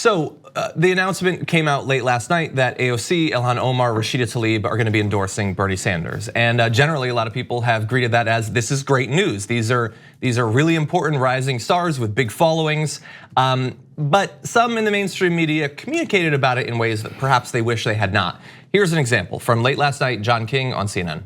So the announcement came out late last night that AOC, Ilhan Omar, Rashida Tlaib are going to be endorsing Bernie Sanders. And generally, a lot of people have greeted that as this is great news. These are really important rising stars with big followings. But some in the mainstream media communicated about it in ways that perhaps they wish they had not. Here's an example from late last night, John King on CNN.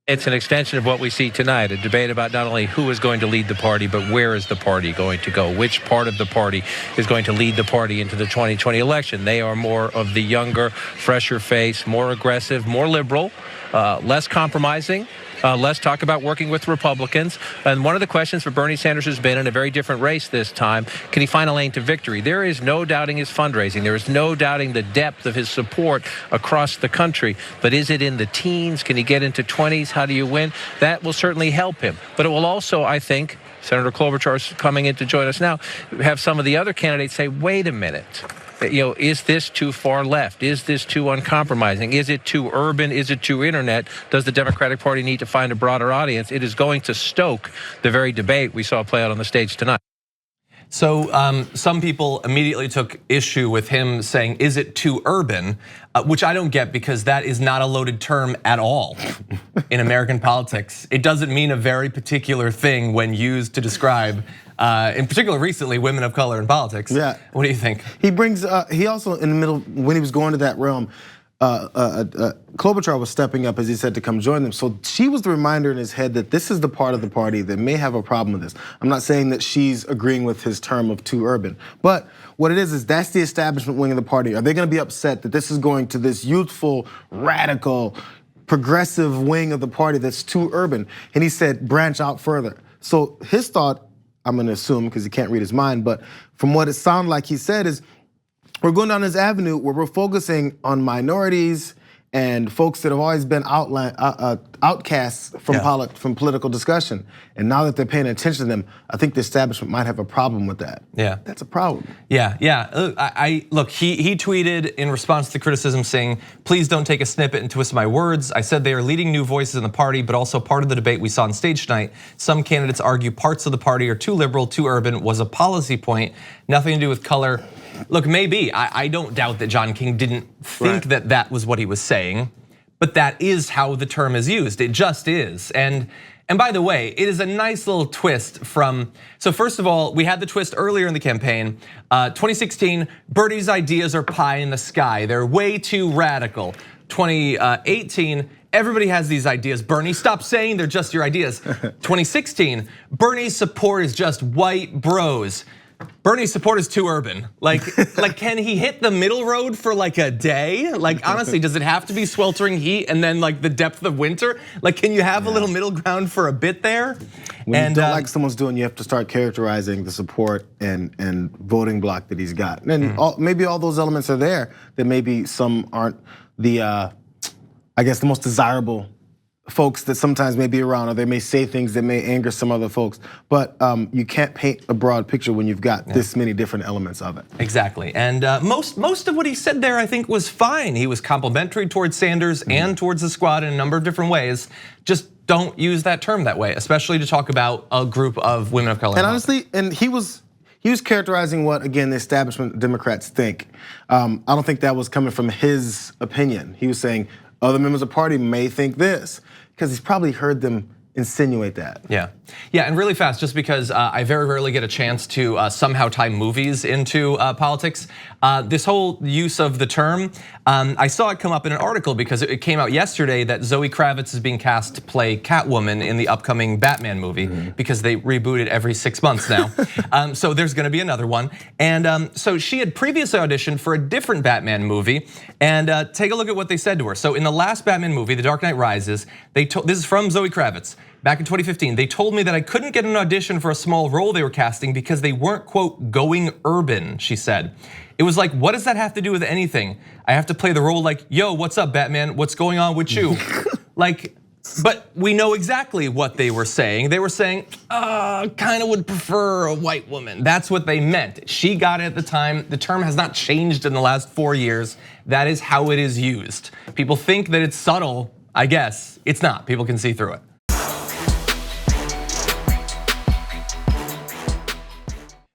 It's an extension of what we see tonight, a debate about not only who is going to lead the party, but where is the party going to go? Which part of the party is going to lead the party into the 2020 election? They are more of the younger, fresher face, more aggressive, more liberal, less compromising. Let's talk about working with Republicans. And one of the questions for Bernie Sanders has been in a very different race this time, can he find a lane to victory? There is no doubting his fundraising. There is no doubting the depth of his support across the country. But is it in the teens? Can he get into 20s? How do you win? That will certainly help him. But it will also, I think, Senator Klobuchar is coming in to join us now, have some of the other candidates say, wait a minute. Is this too far left? Is this too uncompromising? Is it too urban? Is it too internet? Does the Democratic Party need to find a broader audience? It is going to stoke the very debate we saw play out on the stage tonight. So some people immediately took issue with him saying, is it too urban? Which I don't get, because that is not a loaded term at all in American politics. It doesn't mean a very particular thing when used to describe, in particular recently, women of color in politics. Yeah. What do you think? He brings, he also in the middle, when he was going to that realm, Klobuchar was stepping up, as he said, to come join them. So she was the reminder in his head that this is the part of the party that may have a problem with this. I'm not saying that she's agreeing with his term of too urban, but what it is that's the establishment wing of the party. Are they gonna be upset that this is going to this youthful, radical, progressive wing of the party that's too urban? And he said, branch out further. So his thought, I'm gonna assume, because he can't read his mind, but from what it sounded like he said is, we're going down this avenue where we're focusing on minorities and folks that have always been outcasts from political discussion. And now that they're paying attention to them, I think the establishment might have a problem with that. Yeah. That's a problem. Yeah. Look, he tweeted in response to criticism saying, please don't take a snippet and twist my words. I said they are leading new voices in the party, but also part of the debate we saw on stage tonight. Some candidates argue parts of the party are too liberal, too urban, was a policy point, nothing to do with color. Look, maybe, I don't doubt that John King didn't think that that was what he was saying, but that is how the term is used, it just is. And by the way, it is a nice little twist from, so first of all, we had the twist earlier in the campaign. 2016, Bernie's ideas are pie in the sky, they're way too radical. 2018, everybody has these ideas. Bernie, stop saying they're just your ideas. 2016, Bernie's support is just white bros. Bernie's support is too urban. Like can he hit the middle road for like a day? Like honestly, does it have to be sweltering heat and then like the depth of winter? Like can you have a little middle ground for a bit there? When you don't like someone's doing, you have to start characterizing the support and voting block that he's got. And maybe all those elements are there, that maybe some aren't the, I guess the most desirable folks that sometimes may be around, or they may say things that may anger some other folks. But you can't paint a broad picture when you've got this many different elements of it. Exactly, and most of what he said there I think was fine. He was complimentary towards Sanders and towards the squad in a number of different ways. Just don't use that term that way, especially to talk about a group of women of color. And honestly, and he was characterizing what, again, the establishment Democrats think. I don't think that was coming from his opinion. He was saying other members of the party may think this, because he's probably heard them insinuate that. Yeah, and really fast, just because I very rarely get a chance to somehow tie movies into politics. This whole use of the term, I saw it come up in an article because it came out yesterday that Zoe Kravitz is being cast to play Catwoman in the upcoming Batman movie because they reboot it every 6 months now. So there's gonna be another one. And so she had previously auditioned for a different Batman movie, and take a look at what they said to her. So in the last Batman movie, The Dark Knight Rises, this is from Zoe Kravitz. Back in 2015, they told me that I couldn't get an audition for a small role they were casting because they weren't, quote, going urban, she said. It was like, what does that have to do with anything? I have to play the role like, yo, what's up, Batman? What's going on with you? But we know exactly what they were saying. They were saying, kind of would prefer a white woman. That's what they meant. She got it at the time. The term has not changed in the last 4 years. That is how it is used. People think that it's subtle, I guess. It's not, people can see through it.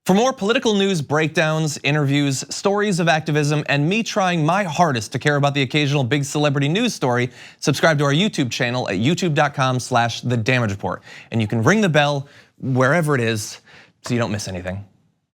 For more political news breakdowns, interviews, stories of activism, and me trying my hardest to care about the occasional big celebrity news story, subscribe to our YouTube channel at youtube.com/thedamagereport. And you can ring the bell wherever it is so you don't miss anything.